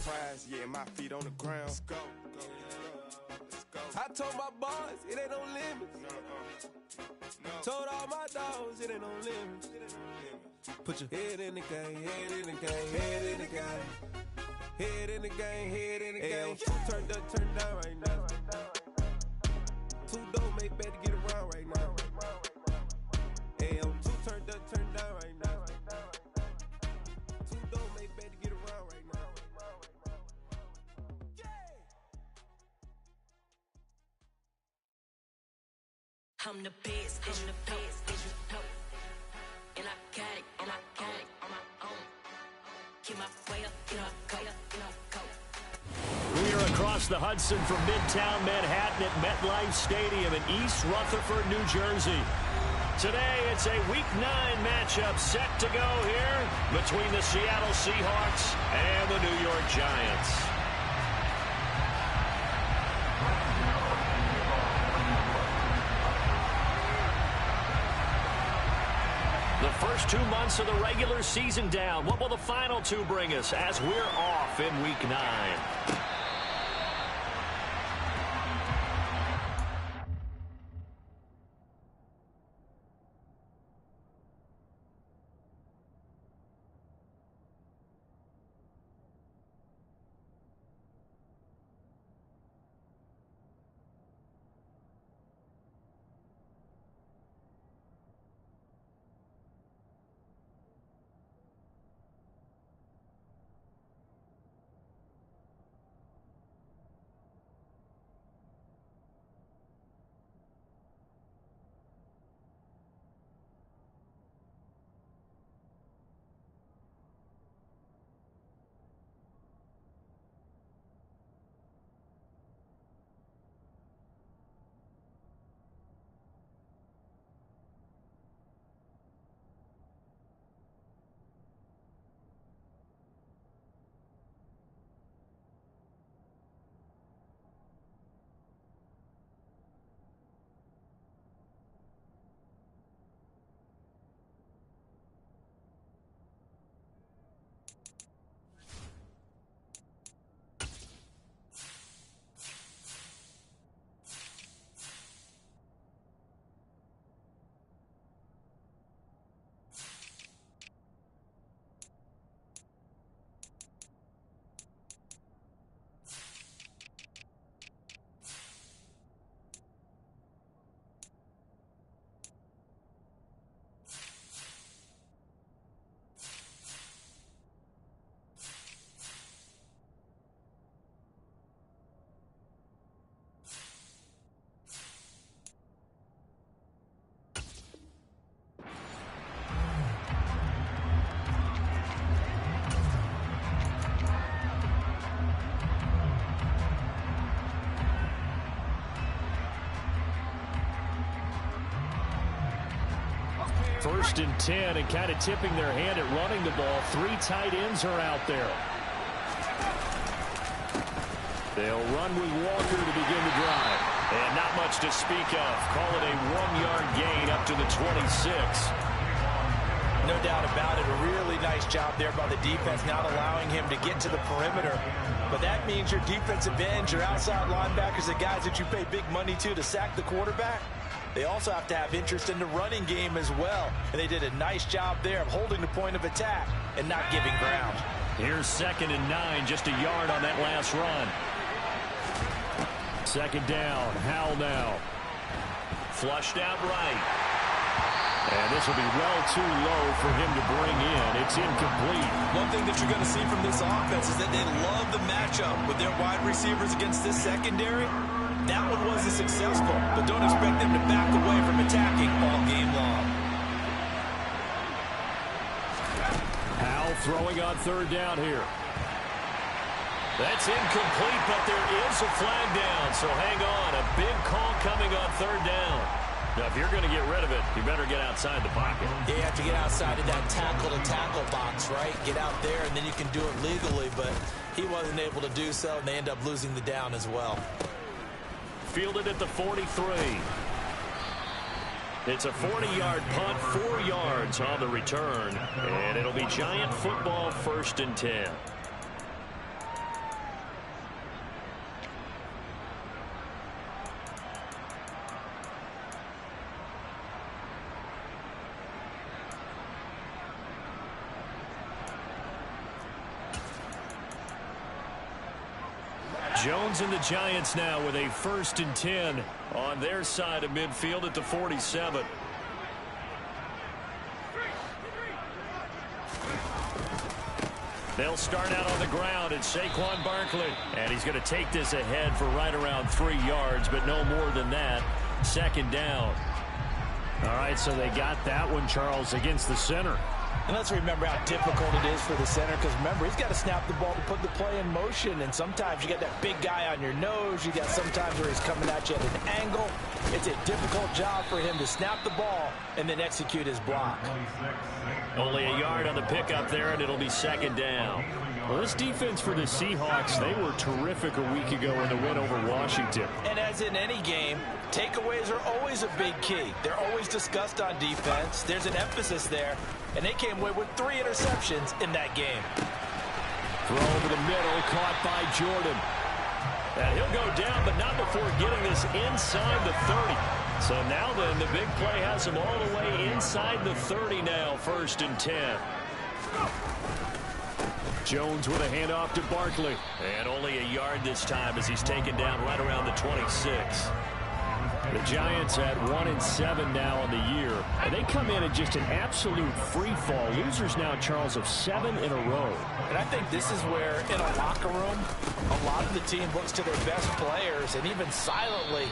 prize, yeah, my feet on the ground. Let's go. I told my boys, it ain't no limits. Told all my dogs, it ain't no limits. Put your head in the game, head in the game, head in the game. Head in the game, head in the game. Turned up, turned down right now. Two dope, make better get around right now. Two turned up, turned down right now. Two dope, make better get around right now. I'm the best, and you know, and I got it, and I got it on my own. Get my way up, get my go, go. We are across the Hudson from Midtown Manhattan at MetLife Stadium in East Rutherford, New Jersey. Today, it's a Week 9 matchup set to go here between the Seattle Seahawks and the New York Giants. The first 2 months of the regular season down. What will the final 2 bring us as we're off in Week 9? First and 10, and kind of tipping their hand at running the ball. 3 tight ends are out there. They'll run with Walker to begin the drive. And not much to speak of. Call it a 1-yard gain up to the 26. No doubt about it. A really nice job there by the defense, not allowing him to get to the perimeter. But that means your defensive ends, your outside linebackers, the guys that you pay big money to sack the quarterback, they also have to have interest in the running game as well. And they did a nice job there of holding the point of attack and not giving ground. Here's 2nd and 9, just a yard on that last run. 2nd down, Howell now. Flushed out right. And this will be well too low for him to bring in. It's incomplete. One thing that you're going to see from this offense is that they love the matchup with their wide receivers against this secondary. That one wasn't successful, but don't expect them to back away from attacking all game long. Howell throwing on 3rd down here. That's incomplete, but there is a flag down, so hang on. A big call coming on 3rd down. Now, if you're going to get rid of it, you better get outside the pocket. Yeah, you have to get outside of that tackle-to-tackle box, right? Get out there, and then you can do it legally, but he wasn't able to do so, and they end up losing the down as well. Fielded at the 43. It's a 40-yard punt, 4 yards on the return, and it'll be Giant football 1st and 10. Jones and the Giants now with a 1st and 10 on their side of midfield at the 47. They'll start out on the ground. It's Saquon Barkley. And he's going to take this ahead for right around 3 yards, but no more than that. 2nd down. All right, so they got that one, Charles, against the center. And let's remember how difficult it is for the center, because remember, he's got to snap the ball to put the play in motion, and sometimes you got that big guy on your nose. You got sometimes where he's coming at you at an angle. It's a difficult job for him to snap the ball and then execute his block. Only a yard on the pickup there, and it'll be 2nd down. Well, this defense for the Seahawks, they were terrific a week ago in the win over Washington. And as in any game, takeaways are always a big key. They're always discussed on defense. There's an emphasis there, and they came away with 3 interceptions in that game. Throw over the middle, caught by Jordan. And he'll go down, but not before getting this inside the 30. So now then, the big play has him all the way inside the 30 now, 1st and 10. Jones with a handoff to Barkley. And only a yard this time as he's taken down right around the 26. The Giants at 1-7 now on the year. And they come in at just an absolute free fall. Losers now, Charles, of 7 in a row. And I think this is where, in a locker room, a lot of the team looks to their best players and even silently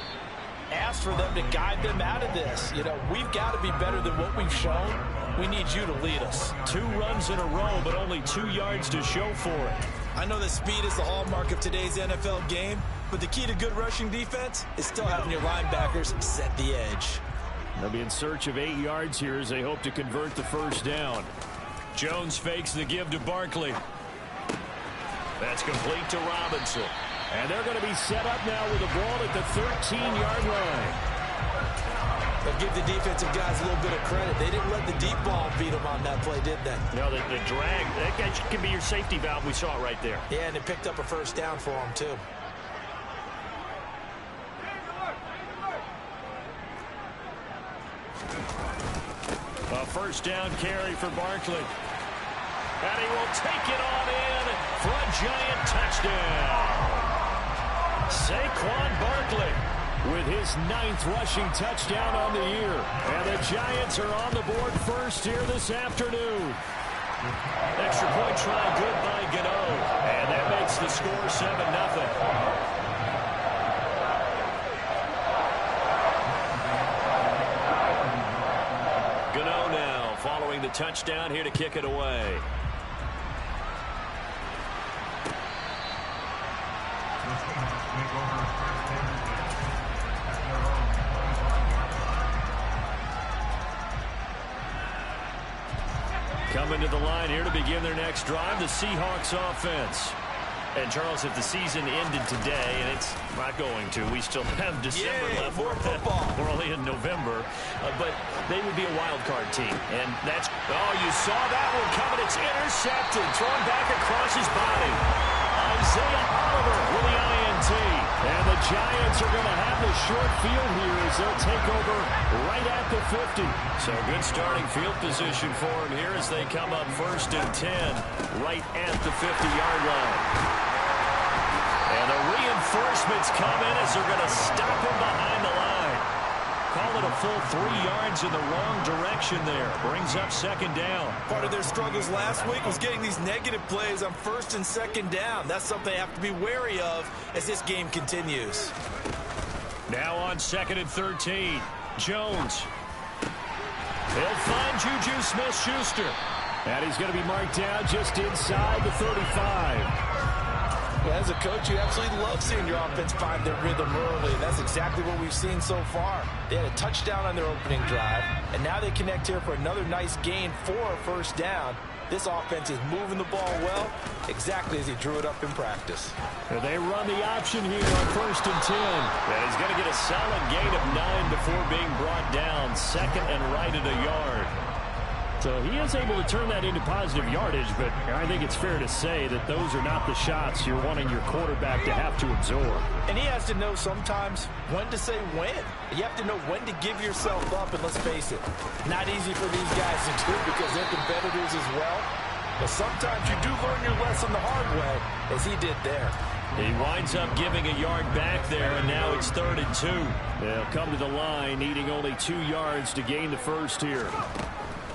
asks for them to guide them out of this. You know, we've got to be better than what we've shown. We need you to lead us. 2 runs in a row, but only 2 yards to show for it. I know that speed is the hallmark of today's NFL game, but the key to good rushing defense is still having your linebackers set the edge. They'll be in search of 8 yards here as they hope to convert the 1st down. Jones fakes the give to Barkley. That's complete to Robinson. And they're going to be set up now with the ball at the 13-yard line. They'll give the defensive guys a little bit of credit. They didn't let the deep ball beat them on that play, did they? No, the drag, that can be your safety valve. We saw it right there. Yeah, and it picked up a 1st down for them, too. A 1st down carry for Barkley. And he will take it on in for a Giant touchdown. Saquon Barkley with his 9th rushing touchdown on the year. And the Giants are on the board first here this afternoon. Extra point try good by Gano. And that makes the score 7-0. Gano now following the touchdown here to kick it away. Coming to the line here to begin their next drive, the Seahawks offense. And, Charles, if the season ended today, and it's not going to, we still have December left. More football. We're only in November. But they would be a wild card team. And that's, oh, you saw that one coming. It's intercepted. Thrown back across his body. Isaiah Oliver with the INT. And the Giants are going to have the short field here as they'll take over right at the 50. So good starting field position for him here as they come up 1st and 10 right at the 50-yard line. And the reinforcements come in as they're going to stop him behind the line. Call it a full 3 yards in the wrong direction there. Brings up 2nd down. Part of their struggles last week was getting these negative plays on 1st and 2nd down. That's something they have to be wary of as this game continues. Now on 2nd and 13. Jones. They'll find Juju Smith-Schuster. And he's going to be marked down just inside the 35. Well, as a coach, you absolutely love seeing your offense find their rhythm early. And that's exactly what we've seen so far. They had a touchdown on their opening drive, and now they connect here for another nice gain for a 1st down. This offense is moving the ball well, exactly as he drew it up in practice. And they run the option here on 1st and 10. And he's going to get a solid gain of 9 before being brought down. 2nd and right at a yard. So he is able to turn that into positive yardage, but I think it's fair to say that those are not the shots you're wanting your quarterback to have to absorb. And he has to know sometimes when to say when. You have to know when to give yourself up, and let's face it, not easy for these guys to do because they're competitors as well. But sometimes you do learn your lesson the hard way, as he did there. He winds up giving a yard back there, and now it's 3rd and 2. They'll come to the line, needing only 2 yards to gain the first here.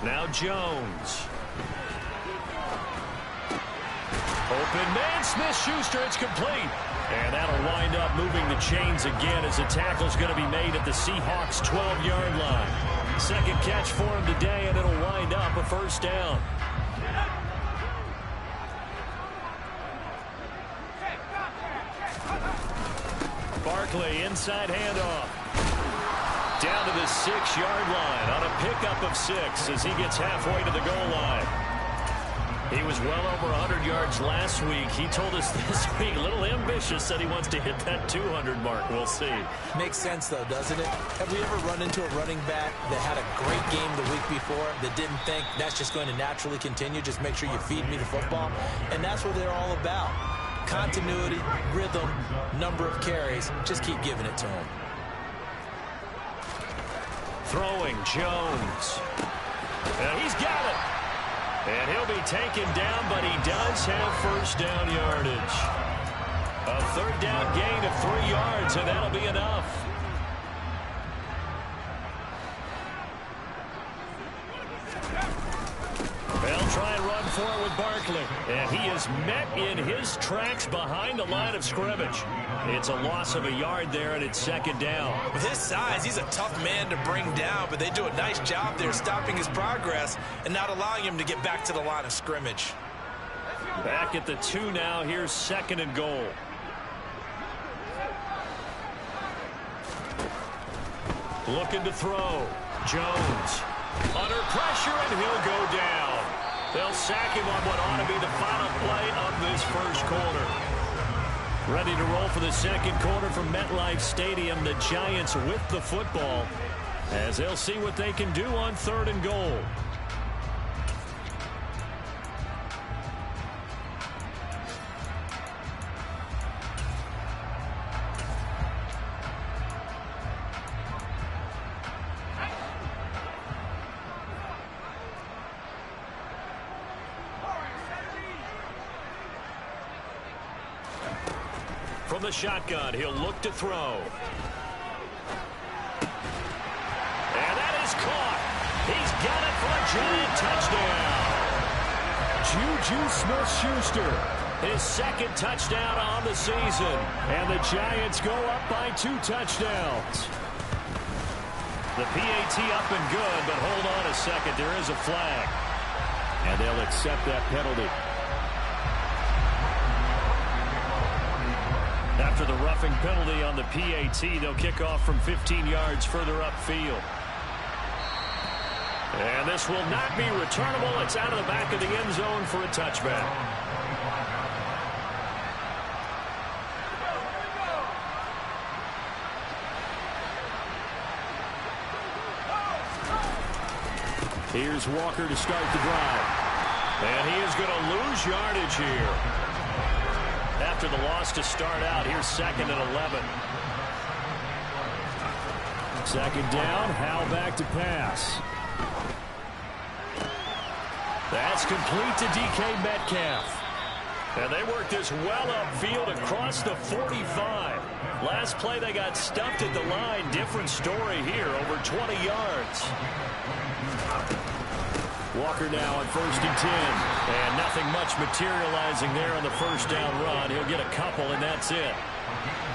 Now Jones. Open man, Smith-Schuster, it's complete. And that'll wind up moving the chains again as the tackle's going to be made at the Seahawks' 12-yard line. Second catch for him today, and it'll wind up a first down. Barkley, inside handoff. Down to the 6-yard line on a pickup of 6 as he gets halfway to the goal line. He was well over 100 yards last week. He told us this week, a little ambitious, said he wants to hit that 200 mark. We'll see. Makes sense, though, doesn't it? Have we ever run into a running back that had a great game the week before that didn't think that's just going to naturally continue? Just make sure you feed me the football. And that's what they're all about. Continuity, rhythm, number of carries. Just keep giving it to him. Throwing, Jones. And he's got it. And he'll be taken down, but he does have first down yardage. A 3rd down gain of 3 yards, and that'll be enough. They'll try and run for it with Barkley. And he is met in his tracks behind the line of scrimmage. It's a loss of a yard there, and it's 2nd down. With his size, he's a tough man to bring down, but they do a nice job there stopping his progress and not allowing him to get back to the line of scrimmage. Back at the 2 now. Here's 2nd and goal. Looking to throw. Jones. Under pressure, and he'll go down. They'll sack him on what ought to be the final play of this first quarter. Ready to roll for the second quarter from MetLife Stadium. The Giants with the football as they'll see what they can do on 3rd and goal. From the shotgun, he'll look to throw. And that is caught. He's got it for a giant touchdown. Juju Smith-Schuster, his 2nd touchdown on the season. And the Giants go up by 2 touchdowns. The PAT up and good, but hold on a second. There is a flag. And they'll accept that penalty. After the roughing penalty on the PAT, they'll kick off from 15 yards further upfield. And this will not be returnable. It's out of the back of the end zone for a touchback. Here's Walker to start the drive. And he is going to lose yardage here. After the loss to start out, here's 2nd and 11. 2nd down, Howell back to pass. That's complete to DK Metcalf. And they worked this well upfield across the 45. Last play they got stuffed at the line. Different story here, over 20 yards. Walker now on 1st and 10. And nothing much materializing there on the first down run. He'll get a couple, and that's it.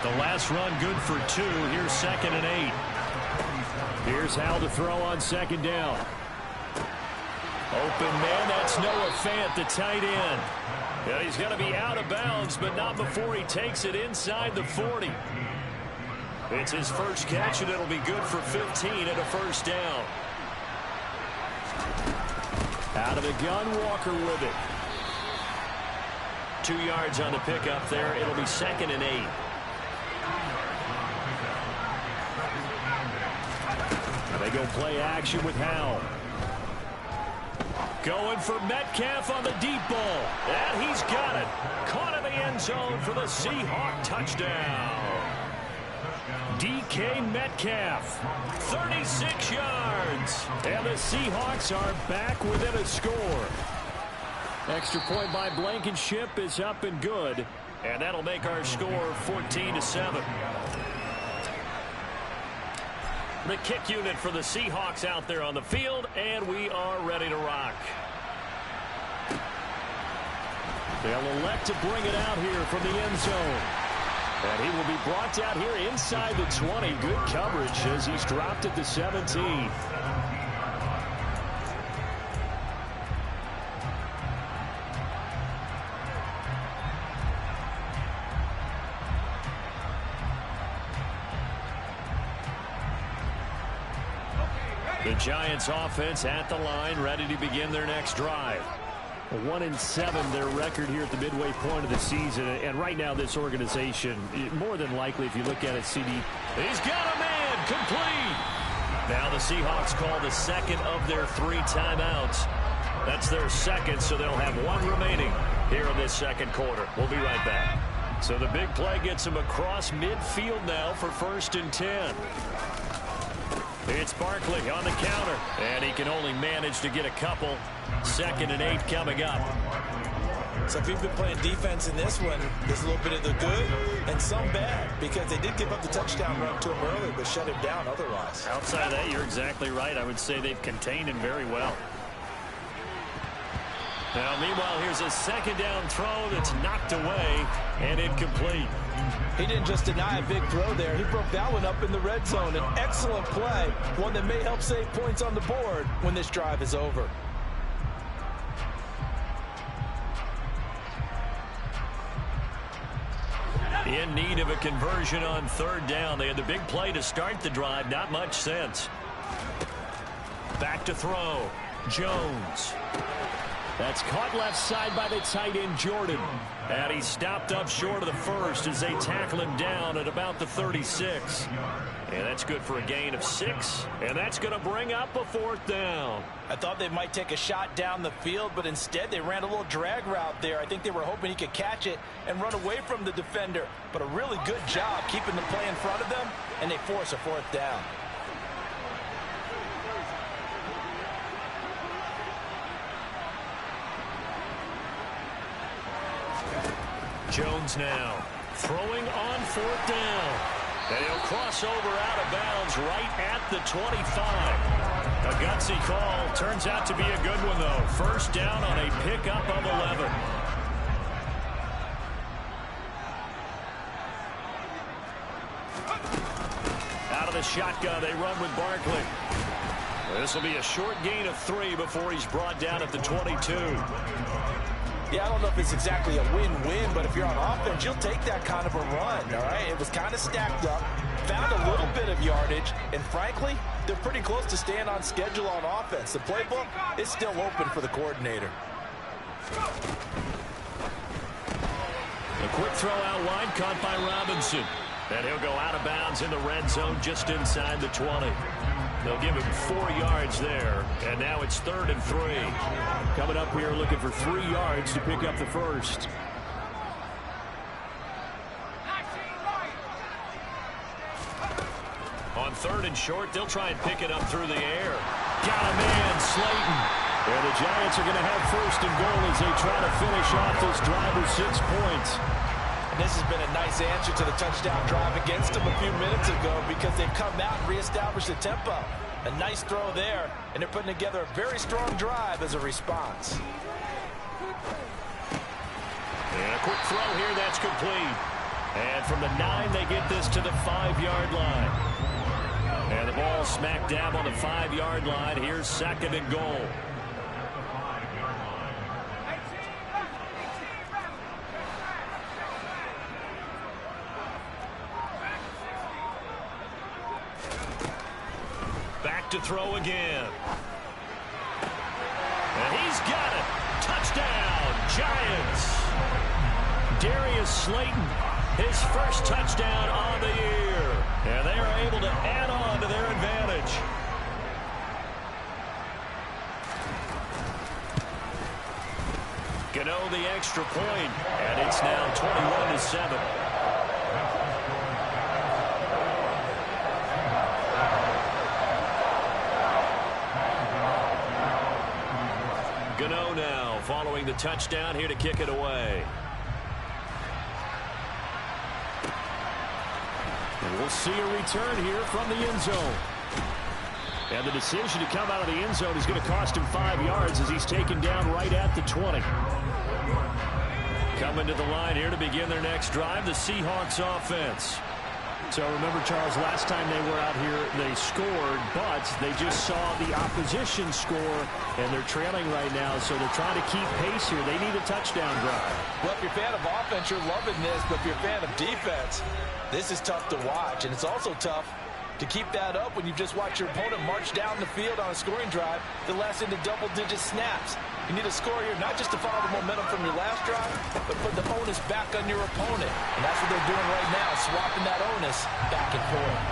The last run good for 2. Here's 2nd and 8. Here's Howell to throw on 2nd down. Open man, that's Noah Fant, the tight end. Yeah, he's going to be out of bounds, but not before he takes it inside the 40. It's his first catch, and it'll be good for 15 and a first down. Out of the gun, Walker with it. 2 yards on the pickup there. It'll be 2nd and 8. They go play action with Howell. Going for Metcalf on the deep ball. And he's got it. Caught in the end zone for the Seahawk touchdown. DK Metcalf, 36 yards. And the Seahawks are back within a score. Extra point by Blankenship is up and good. And that'll make our score 14-7. The kick unit for the Seahawks out there on the field, and we are ready to rock. They'll elect to bring it out here from the end zone. And he will be brought out here inside the 20. Good coverage as he's dropped at the 17. The Giants offense at the line, ready to begin their next drive. 1-7 their record here at the midway point of the season. And right now this organization, more than likely if you look at it, CD, he's got a man, complete. Now the Seahawks call the second of their 3 timeouts. That's their second, so they'll have 1 remaining here in this second quarter. We'll be right back. So the big play gets him across midfield now for 1st and 10. It's Barkley on the counter, and he can only manage to get a couple. 2nd and 8 coming up. So if you've been playing defense in this one, there's a little bit of the good and some bad, because they did give up the touchdown run to him early, but shut him down otherwise. Outside of that, you're exactly right. I would say they've contained him very well. Now, meanwhile, here's a 2nd down throw that's knocked away and incomplete. He didn't just deny a big throw there. He broke that one up in the red zone. An excellent play, one that may help save points on the board when this drive is over. In need of a conversion on 3rd down. They had the big play to start the drive. Not much sense. Back to throw. Jones. That's caught left side by the tight end, Jordan. And he stopped up short of the first as they tackle him down at about the 36. And that's good for a gain of 6. And that's going to bring up a 4th down. I thought they might take a shot down the field, but instead they ran a little drag route there. I think they were hoping he could catch it and run away from the defender. But a really good job keeping the play in front of them, and they force a 4th down. Jones now throwing on 4th down. And he'll cross over out of bounds right at the 25. A gutsy call. Turns out to be a good one, though. 1st down on a pickup of 11. Out of the shotgun, they run with Barkley. This will be a short gain of 3 before he's brought down at the 22. Yeah, I don't know if it's exactly a win-win, but if you're on offense, you'll take that kind of a run, all right? It was kind of stacked up, found a little bit of yardage, and frankly, they're pretty close to staying on schedule on offense. The playbook is still open for the coordinator. A quick throw out wide, caught by Robinson. And he'll go out of bounds in the red zone just inside the 20. They'll give him 4 yards there, and now it's 3rd and 3. Coming up here looking for 3 yards to pick up the first. On 3rd and short, they'll try and pick it up through the air. Got a man, Slayton. And the Giants are going to have 1st and goal as they try to finish off this drive with 6 points. This has been a nice answer to the touchdown drive against them a few minutes ago, because they've come out and reestablished the tempo. A nice throw there, and they're putting together a very strong drive as a response. And a quick throw here, that's complete. And from the 9, they get this to the 5-yard line. And the ball smack dab on the 5-yard line. Here's 2nd and goal. To throw again. And he's got it. Touchdown, Giants. Darius Slayton, his first touchdown on the year. And they are able to add on to their advantage. Gano the extra point, and it's now 21-7. Gano now following the touchdown here to kick it away. We'll see a return here from the end zone. And the decision to come out of the end zone is going to cost him 5 yards as he's taken down right at the 20. Coming to the line here to begin their next drive, the Seahawks offense. So remember, Charles, last time they were out here, they scored, but they just saw the opposition score, and they're trailing right now, so they're trying to keep pace here. They need a touchdown drive. Well, if you're a fan of offense, you're loving this, but if you're a fan of defense, this is tough to watch, and it's also tough to keep that up when you just watch your opponent march down the field on a scoring drive that lasts into double-digit snaps. You need a score here, not just to follow the momentum from your last drive, but put the onus back on your opponent. And that's what they're doing right now, swapping that onus back and forth.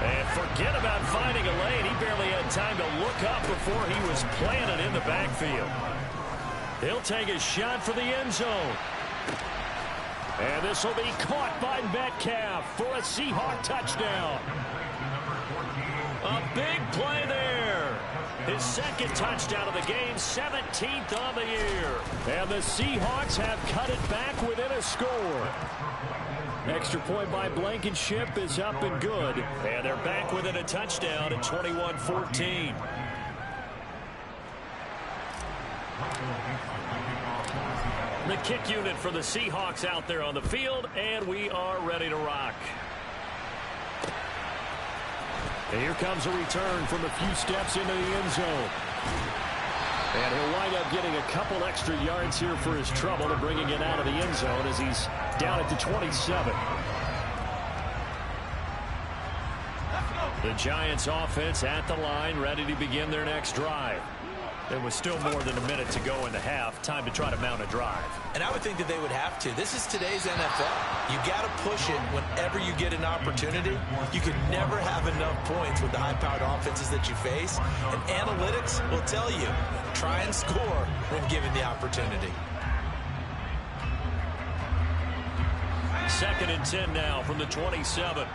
And forget about finding a lane. He barely had time to look up before he was planted in the backfield. He'll take a shot for the end zone. And this will be caught by Metcalf for a Seahawk touchdown. A big play there. His second touchdown of the game, 17th on the year. And the Seahawks have cut it back within a score. Extra point by Blankenship is up and good. And they're back within a touchdown at 21-14. The kick unit for the Seahawks out there on the field, and we are ready to rock. And here comes a return from a few steps into the end zone. And he'll wind up getting a couple extra yards here for his trouble and bringing it out of the end zone as he's down at the 27. The Giants offense at the line, ready to begin their next drive. There was still more than a minute to go in the half. Time to try to mount a drive. And I would think that they would have to. This is today's NFL. You got to push it whenever you get an opportunity. You can never have enough points with the high-powered offenses that you face. And analytics will tell you, try and score when given the opportunity. 2nd and 10 now from the 27.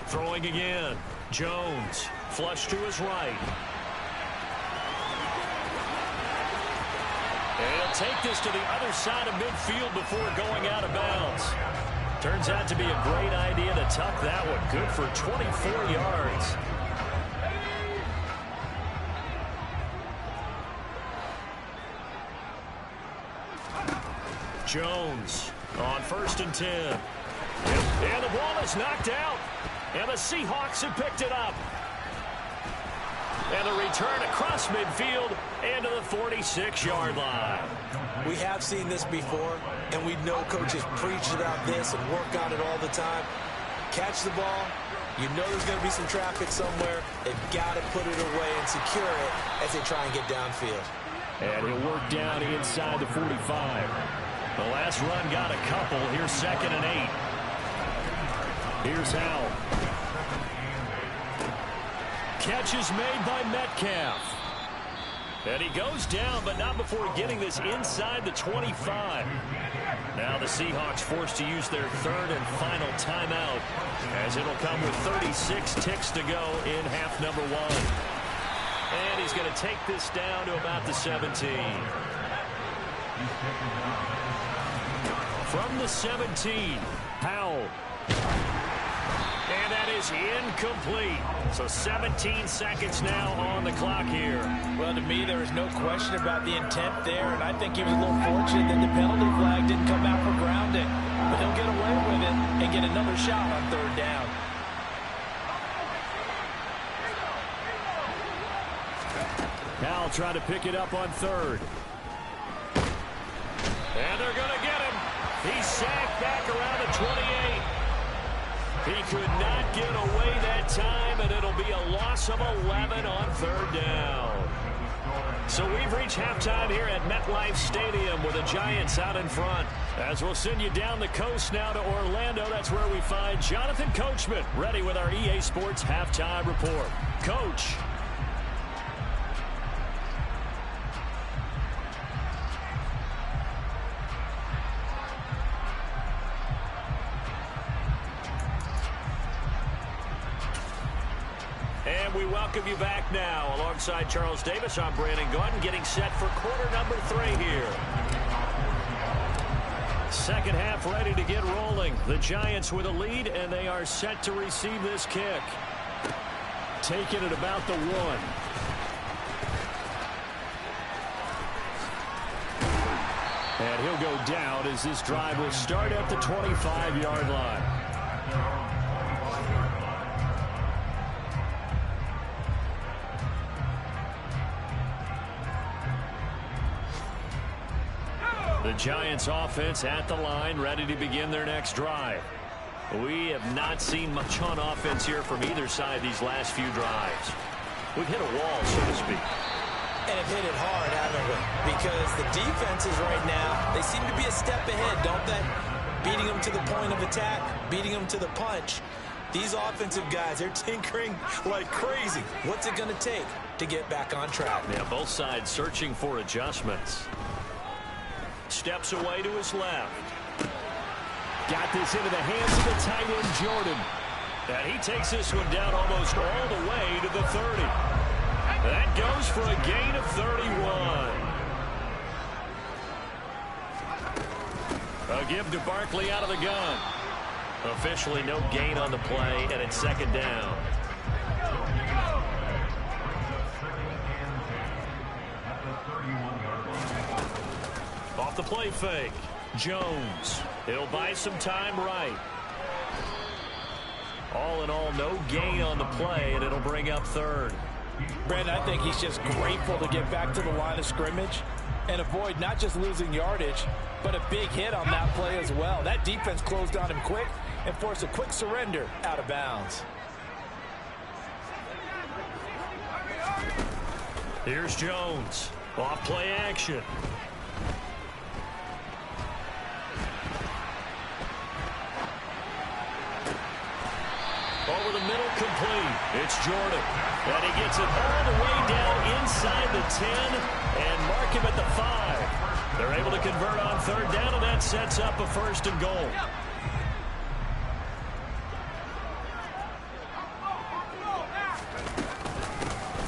Throwing again. Jones, flush to his right. And he'll take this to the other side of midfield before going out of bounds. Turns out to be a great idea to tuck that one. Good for 24 yards. Jones on 1st and 10. And the ball is knocked out. And the Seahawks have picked it up. And a return across midfield and to the 46-yard line. We have seen this before, and we know coaches preach about this and work on it all the time. Catch the ball. You know there's going to be some traffic somewhere. They've got to put it away and secure it as they try and get downfield. And he'll work down inside the 45. The last run got a couple. Here's 2nd and 8. Here's Howell. Catch is made by Metcalf. And he goes down, but not before getting this inside the 25. Now the Seahawks forced to use their 3rd and final timeout, as it'll come with 36 ticks to go in half number 1. And he's going to take this down to about the 17. From the 17, Howell. And that is incomplete. So 17 seconds now on the clock here. Well, to me, there is no question about the intent there, and I think he was a little fortunate that the penalty flag didn't come out for grounding. But he'll get away with it and get another shot on 3rd down. Howell trying to pick it up on 3rd. And they're going to get him. He's sacked back around the 28. He could not get away that time, and it'll be a loss of 11 on 3rd down. So we've reached halftime here at MetLife Stadium with the Giants out in front. As we'll send you down the coast now to Orlando, that's where we find Jonathan Coachman ready with our EA Sports Halftime Report. Coach. And we welcome you back now. Alongside Charles Davis, I'm Brandon Gaudin, getting set for quarter number 3 here. Second half ready to get rolling. The Giants with a lead, and they are set to receive this kick. Taking it about the 1. And he'll go down as this drive will start at the 25-yard line. The Giants offense at the line, ready to begin their next drive. We have not seen much on offense here from either side these last few drives. We've hit a wall, so to speak. And have hit it hard, haven't we? Because the defenses right now, they seem to be a step ahead, don't they? Beating them to the point of attack, beating them to the punch. These offensive guys, they're tinkering like crazy. What's it going to take to get back on track? Yeah, both sides searching for adjustments. Steps away to his left. Got this into the hands of the tight end, Jordan. And he takes this one down almost all the way to the 30. That goes for a gain of 31. A give to Barkley out of the gun. Officially no gain on the play, and it's second down. Off the play fake, Jones. He'll buy some time right. All in all, no gain on the play, and it'll bring up third. Brandon, I think he's just grateful to get back to the line of scrimmage and avoid not just losing yardage, but a big hit on that play as well. That defense closed on him quick and forced a quick surrender out of bounds. Here's Jones. Off play action. Over the middle, complete. It's Jordan. And he gets it all the way down inside the 10 and mark him at the 5. They're able to convert on third down, and that sets up a first and goal.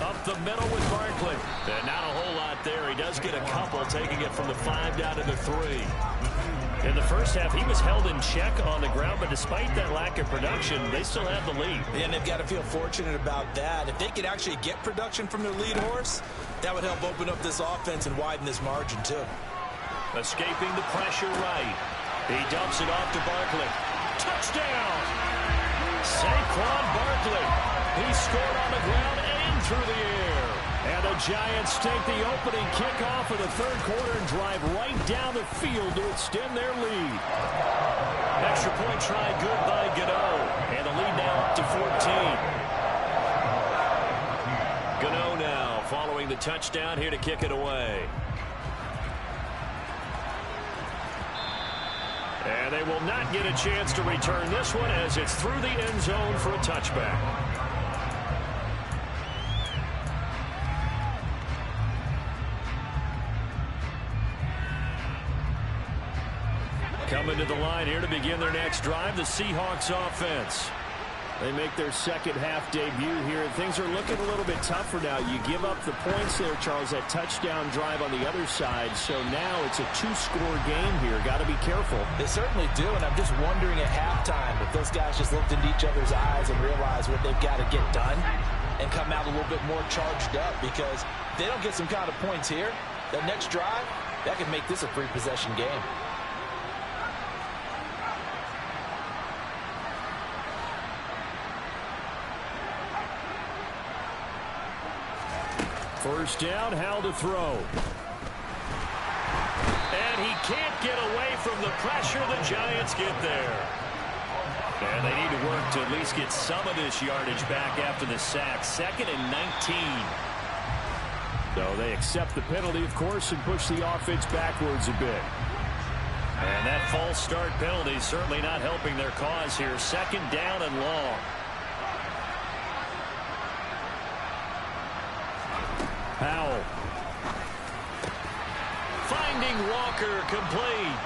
Up the middle with Barkley. And not a whole lot there. He does get a couple, taking it from the 5 down to the 3. In the first half, he was held in check on the ground, but despite that lack of production, they still have the lead. And they've got to feel fortunate about that. If they could actually get production from their lead horse, that would help open up this offense and widen this margin, too. Escaping the pressure right. He dumps it off to Barkley. Touchdown! Saquon Barkley. He scored on the ground and through the air. And the Giants take the opening kickoff of the third quarter and drive right down the field to extend their lead. Extra point try good by Gano. And the lead now up to 14. Gano now following the touchdown here to kick it away. And they will not get a chance to return this one as it's through the end zone for a touchback. Coming to the line here to begin their next drive, the Seahawks offense. They make their second half debut here, and things are looking a little bit tougher now. You give up the points there, Charles, that touchdown drive on the other side. So now it's a 2-score game here. Got to be careful. They certainly do, and I'm just wondering at halftime if those guys just looked into each other's eyes and realized what they've got to get done and come out a little bit more charged up, because if they don't get some kind of points here, that next drive, that could make this a 3-possession game. First down, Howell to throw. And he can't get away from the pressure. The Giants get there. And they need to work to at least get some of this yardage back after the sack. 2nd and 19. So they accept the penalty, of course, and push the offense backwards a bit. And that false start penalty is certainly not helping their cause here. 2nd down and long. Howell. Finding Walker, complete.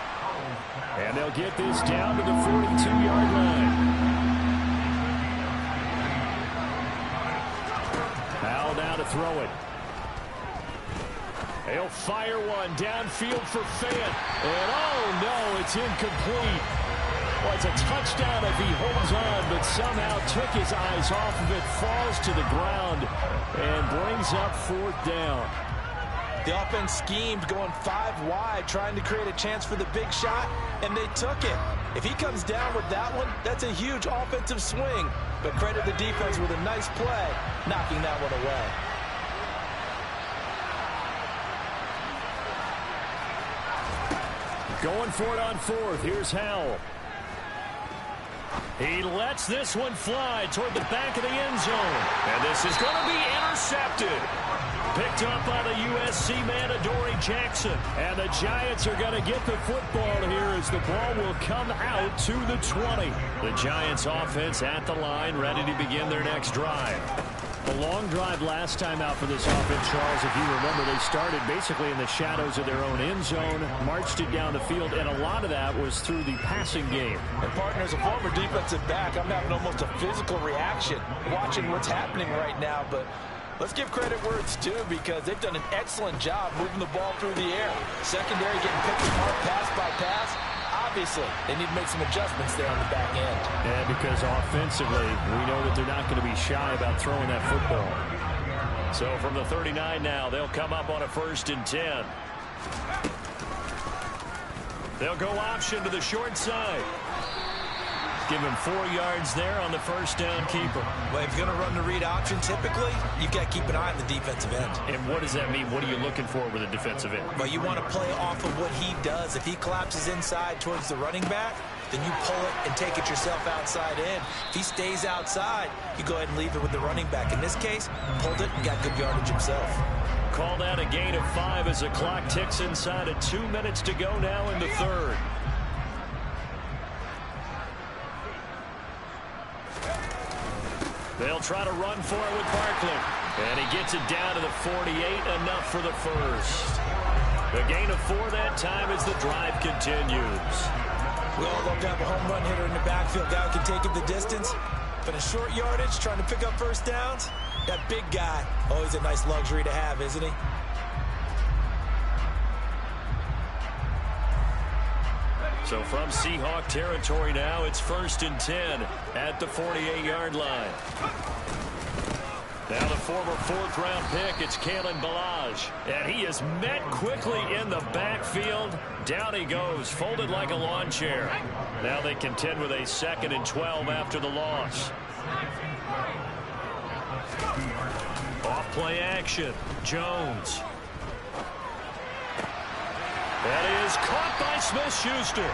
And they'll get this down to the 42-yard line. Howell now to throw it. He'll fire one downfield for Fant. And oh no, it's incomplete. Well, it's a touchdown if he holds on, but somehow took his eyes off of it, falls to the ground, and brings up 4th down. The offense schemed going 5 wide, trying to create a chance for the big shot, and they took it. If he comes down with that one, that's a huge offensive swing. But credit the defense with a nice play, knocking that one away. Going for it on 4th. Here's Howell. He lets this one fly toward the back of the end zone. And this is going to be intercepted. Picked up by the USC man, Adoree Jackson. And the Giants are going to get the football here as the ball will come out to the 20. The Giants offense at the line, ready to begin their next drive. A long drive last time out for this offense, Charles. If you remember, they started basically in the shadows of their own end zone, marched it down the field, and a lot of that was through the passing game. And partner, as a former defensive back, I'm having almost a physical reaction watching what's happening right now. But let's give credit where it's due, because they've done an excellent job moving the ball through the air. Secondary getting picked apart pass by pass. Obviously, they need to make some adjustments there on the back end. And because offensively, we know that they're not going to be shy about throwing that football. So from the 39 now, they'll come up on a 1st and 10. They'll go option to the short side. Give him 4 yards there on the 1st down keeper. Well, if you're going to run the read option, typically, you've got to keep an eye on the defensive end. And what does that mean? What are you looking for with a defensive end? Well, you want to play off of what he does. If he collapses inside towards the running back, then you pull it and take it yourself outside in. If he stays outside, you go ahead and leave it with the running back. In this case, pulled it and got good yardage himself. Called out a gain of 5 as the clock ticks inside of 2 minutes to go now in the 3rd. They'll try to run for it with Barkley. And he gets it down to the 48, enough for the 1st. The gain of 4 that time as the drive continues. We all love to have a home run hitter in the backfield. Guy who can take it the distance. But a short yardage, trying to pick up 1st downs, that big guy, always a nice luxury to have, isn't he? So from Seahawk territory now, it's 1st and 10 at the 48-yard line. Now the former 4th-round pick, it's Kalen Ballage. And he is met quickly in the backfield. Down he goes, folded like a lawn chair. Now they contend with a 2nd and 12 after the loss. Off-play action, Jones. That is caught by Smith-Schuster.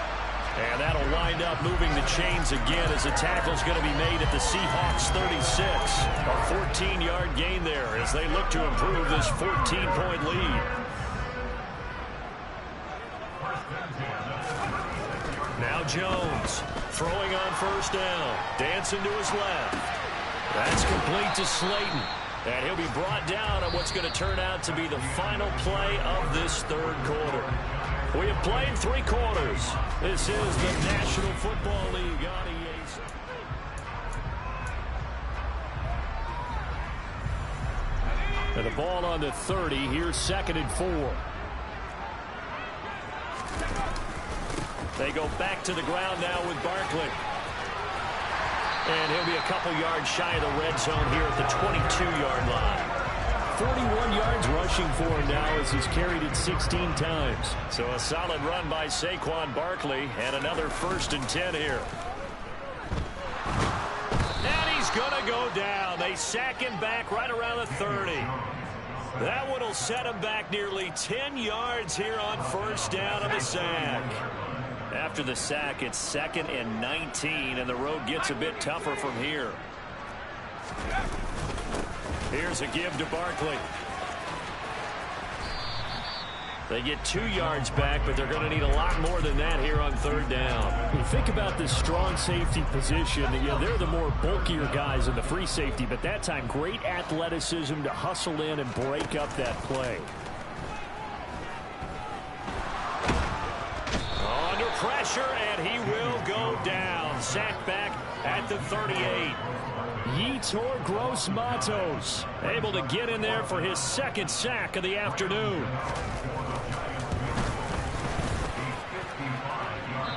And that'll wind up moving the chains again as the tackle's going to be made at the Seahawks 36. A 14-yard gain there as they look to improve this 14-point lead. Now Jones throwing on 1st down. Dancing to his left. That's complete to Slayton. And he'll be brought down on what's going to turn out to be the final play of this 3rd quarter. We have played 3 quarters. This is the National Football League on EA. And the ball on the 30. Here's 2nd and 4. They go back to the ground now with Barkley. And he'll be a couple yards shy of the red zone here at the 22-yard line. 41 yards rushing for him now as he's carried it 16 times. So a solid run by Saquon Barkley and another 1st and 10 here. And he's going to go down. They sack him back right around the 30. That one will set him back nearly 10 yards here on 1st down on the sack. After the sack, it's 2nd and 19, and the road gets a bit tougher from here. Here's a give to Barkley. They get 2 yards back, but they're going to need a lot more than that here on 3rd down. You think about this strong safety position. You know, they're the more bulkier guys in the free safety, but that time great athleticism to hustle in and break up that play. Under pressure, and he will go down. Sacked back at the 38. Yetur Gross-Matos able to get in there for his second sack of the afternoon.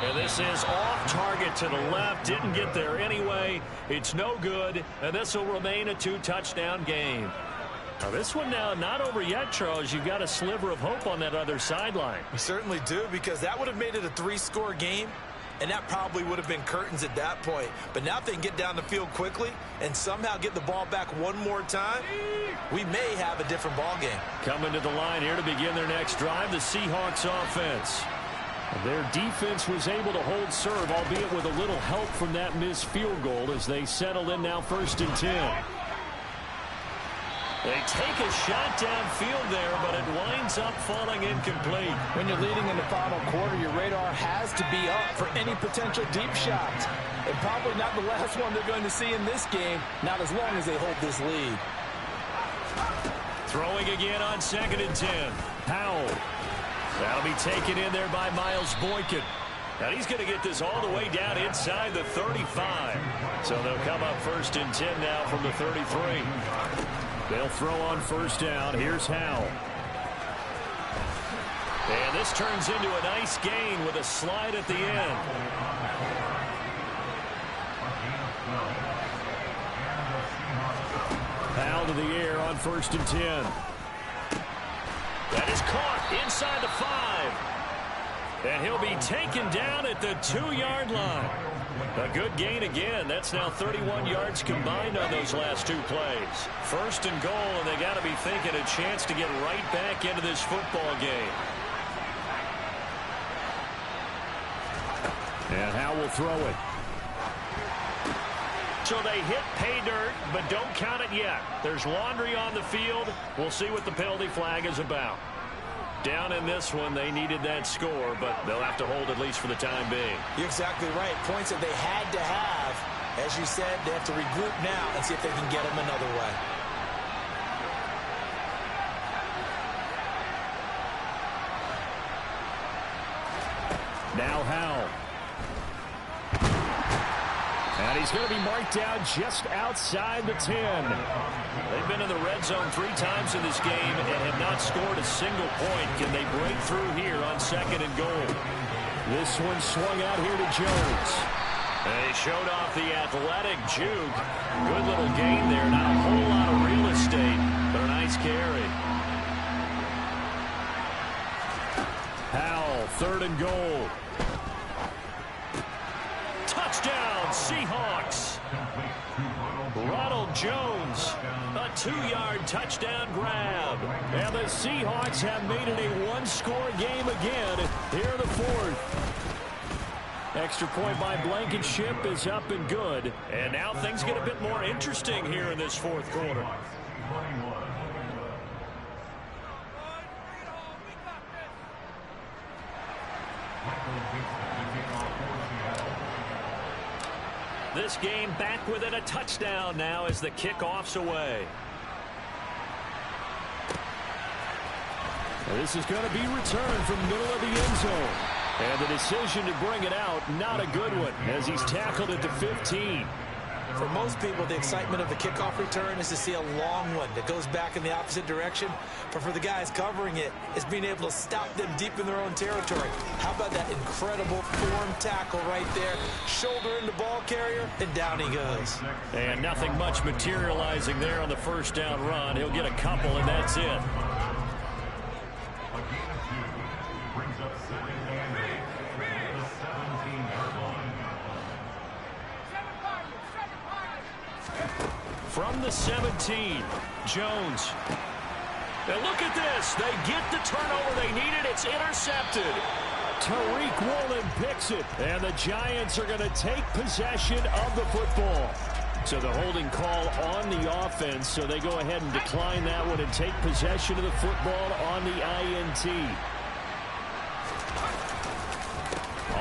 And this is off target to the left. Didn't get there anyway. It's no good. And this will remain a 2-touchdown game. Now this one now not over yet, Charles. You've got a sliver of hope on that other sideline. We certainly do, because that would have made it a 3-score game, and that probably would have been curtains at that point. But now if they can get down the field quickly and somehow get the ball back one more time, we may have a different ball game. Coming to the line here to begin their next drive, the Seahawks offense. Their defense was able to hold serve, albeit with a little help from that missed field goal as they settle in now 1st and 10. They take a shot downfield there, but it winds up falling incomplete. When you're leading in the final quarter, your radar has to be up for any potential deep shots. And probably not the last one they're going to see in this game, not as long as they hold this lead. Throwing again on 2nd and 10. Powell. That'll be taken in there by Miles Boykin. And he's going to get this all the way down inside the 35. So they'll come up 1st and 10 now from the 33. They'll throw on 1st down. Here's Howell. And this turns into a nice gain with a slide at the end. Howell to the air on 1st and 10. That is caught inside the 5. And he'll be taken down at the 2-yard line. A good gain again. That's now 31 yards combined on those last 2 plays. 1st and goal, and they got to be thinking a chance to get right back into this football game. And Howell will throw it. So they hit pay dirt, but don't count it yet. There's laundry on the field. We'll see what the penalty flag is about. Down in this one, they needed that score, but they'll have to hold at least for the time being. You're exactly right. Points that they had to have. As you said, they have to regroup now and see if they can get them another way. Now Howell. And he's going to be marked down just outside the 10. They've been in the red zone 3 times in this game and have not scored a single point. Can they break through here on 2nd and goal? This one swung out here to Jones. They showed off the athletic juke. Good little gain there. Not a whole lot of real estate, but a nice carry. Howell, 3rd and goal. Touchdown, Seahawks. Ronald Jones, a 2-yard touchdown grab. And the Seahawks have made it a 1-score game again here in the 4th. Extra point by Blankenship is up and good. And now things get a bit more interesting here in this 4th quarter. This game back within a touchdown now as the kickoff's away. This is going to be returned from the middle of the end zone. And the decision to bring it out, not a good one, as he's tackled at the 15. For most people, the excitement of the kickoff return is to see a long one that goes back in the opposite direction. But for the guys covering it, it's being able to stop them deep in their own territory. How about that incredible form tackle right there? Shoulder in the ball carrier, and down he goes. And nothing much materializing there on the 1st down run. He'll get a couple, and that's it. From the 17, Jones. Now look at this. They get the turnover they needed. It's intercepted. Tariq Woolen picks it. And the Giants are going to take possession of the football. So the holding call on the offense. So they go ahead and decline that one and take possession of the football on the INT.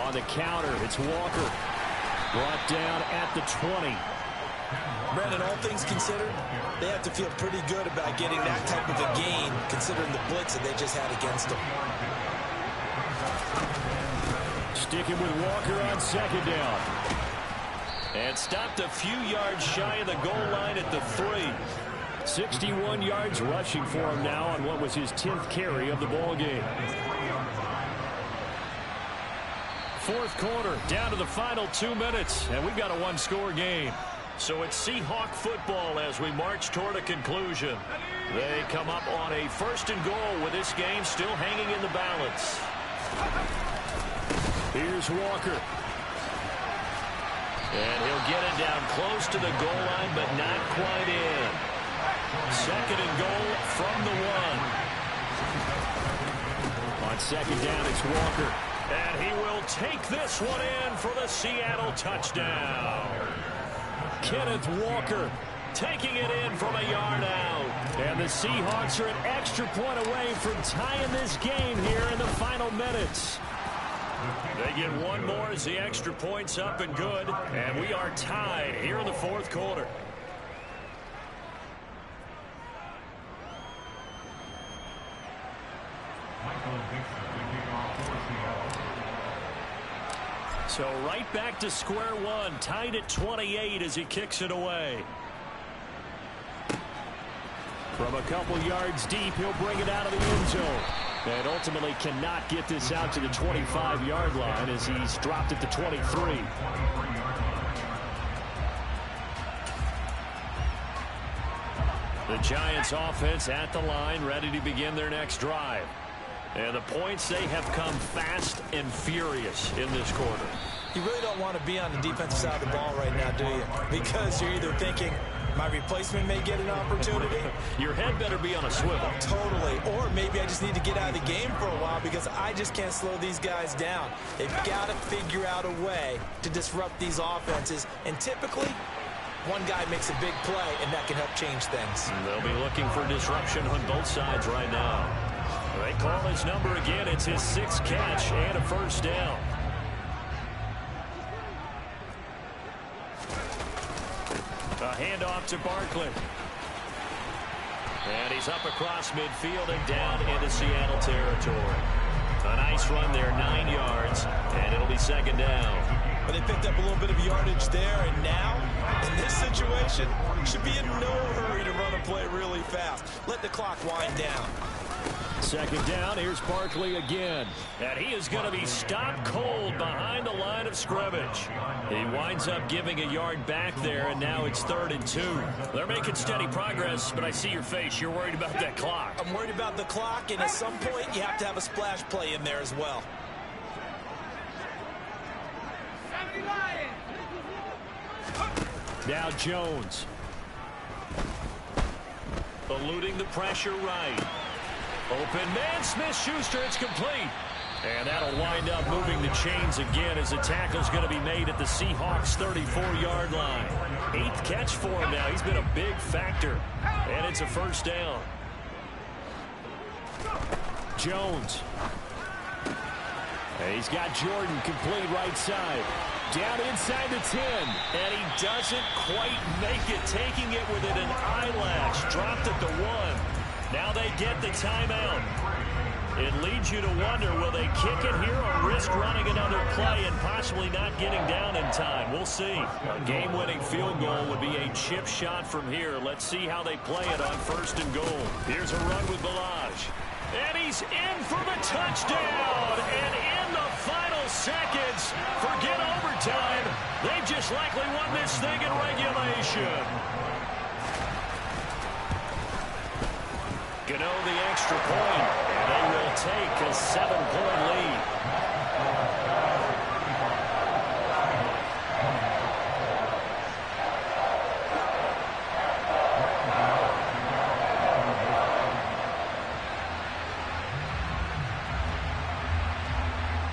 On the counter, it's Walker. Brought down at the 20. Brandon, all things considered, they have to feel pretty good about getting that type of a gain, considering the blitz that they just had against them. Sticking with Walker on 2nd down. And stopped a few yards shy of the goal line at the 3. 61 yards rushing for him now on what was his 10th carry of the ball game. Fourth quarter, down to the final 2 minutes, and we've got a one-score game. So it's Seahawk football as we march toward a conclusion. They come up on a 1st and goal with this game still hanging in the balance. Here's Walker. And he'll get it down close to the goal line, but not quite in. 2nd and goal from the 1. On 2nd down, it's Walker. And he will take this one in for the Seattle touchdown. Kenneth Walker taking it in from a yard out. And the Seahawks are an extra point away from tying this game here in the final minutes. They get one more as the extra point's up and good. And we are tied here in the fourth quarter. So right back to square one, tied at 28 as he kicks it away. From a couple yards deep, he'll bring it out of the end zone. And ultimately cannot get this out to the 25-yard line as he's dropped it to 23. The Giants offense at the line, ready to begin their next drive. And the points, they have come fast and furious in this quarter. You really don't want to be on the defensive side of the ball right now, do you? Because you're either thinking, my replacement may get an opportunity. Your head better be on a swivel. Totally. Or maybe I just need to get out of the game for a while because I just can't slow these guys down. They've got to figure out a way to disrupt these offenses. And typically, one guy makes a big play, and that can help change things. And they'll be looking for disruption on both sides right now. They call his number again. It's his 6th catch and a first down. A handoff to Barkley. And he's up across midfield and down into Seattle territory. A nice run there, 9 yards, and it'll be 2nd down. But they picked up a little bit of yardage there, and now, in this situation, should be in no hurry to run a play really fast. Let the clock wind down. 2nd down, here's Barkley again. And he is going to be stopped cold behind the line of scrimmage. He winds up giving a yard back there, and now it's 3rd and 2. They're making steady progress, but I see your face. You're worried about that clock. I'm worried about the clock, and at some point, you have to have a splash play in there as well. Now Jones. Eluding the pressure right. Open man, Smith-Schuster, it's complete. And that'll wind up moving the chains again as the tackle's going to be made at the Seahawks' 34-yard line. 8th catch for him now. He's been a big factor. And it's a first down. Jones. And he's got Jordan complete right side. Down inside the 10. And he doesn't quite make it, taking it within an eyelash. Dropped at the 1. Now they get the timeout. It leads you to wonder, will they kick it here or risk running another play and possibly not getting down in time? We'll see. A game-winning field goal would be a chip shot from here. Let's see how they play it on 1st and goal. Here's a run with Ballage. And he's in for the touchdown. And in the final seconds, forget overtime. They've just likely won this thing in regulation. Gano the extra point, and they will take a 7-point lead.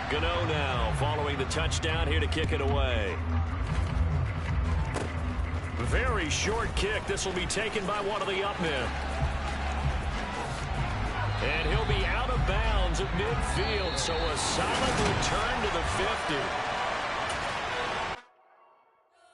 Gano now following the touchdown here to kick it away. Very short kick. This will be taken by one of the up men. And he'll be out of bounds at midfield, so a solid return to the 50.